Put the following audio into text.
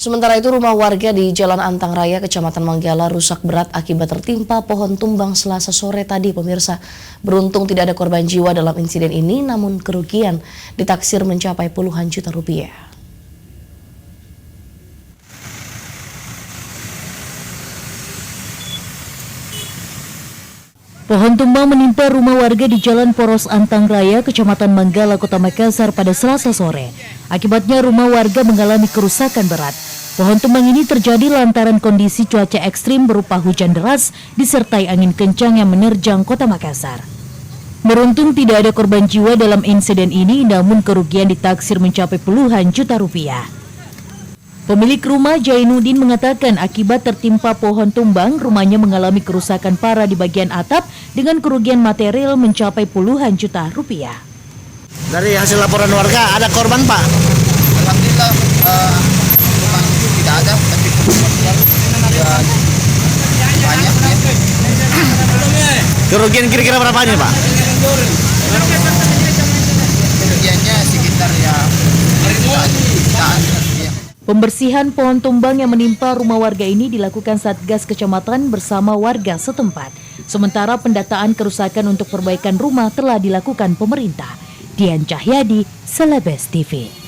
Sementara itu, rumah warga di Jalan Antang Raya, Kecamatan Manggala rusak berat akibat tertimpa pohon tumbang Selasa sore tadi, pemirsa. Beruntung tidak ada korban jiwa dalam insiden ini, namun kerugian ditaksir mencapai puluhan juta rupiah. Pohon tumbang menimpa rumah warga di Jalan Poros Antang Raya, Kecamatan Manggala, Kota Makassar pada Selasa sore. Akibatnya rumah warga mengalami kerusakan berat. Pohon tumbang ini terjadi lantaran kondisi cuaca ekstrim berupa hujan deras disertai angin kencang yang menerjang Kota Makassar. Beruntung tidak ada korban jiwa dalam insiden ini, namun kerugian ditaksir mencapai puluhan juta rupiah. Pemilik rumah Jainuddin mengatakan akibat tertimpa pohon tumbang, rumahnya mengalami kerusakan parah di bagian atap dengan kerugian material mencapai puluhan juta rupiah. Dari hasil laporan warga, ada korban, Pak? Alhamdulillah, korban itu tidak ada, tapi kerugian banyak. Kerugian kira-kira berapa nih, Pak? Kerugiannya sekitar jutaan. Pembersihan pohon tumbang yang menimpa rumah warga ini dilakukan Satgas Kecamatan bersama warga setempat. Sementara pendataan kerusakan untuk perbaikan rumah telah dilakukan pemerintah. Dian Cahyadi, Celebes TV.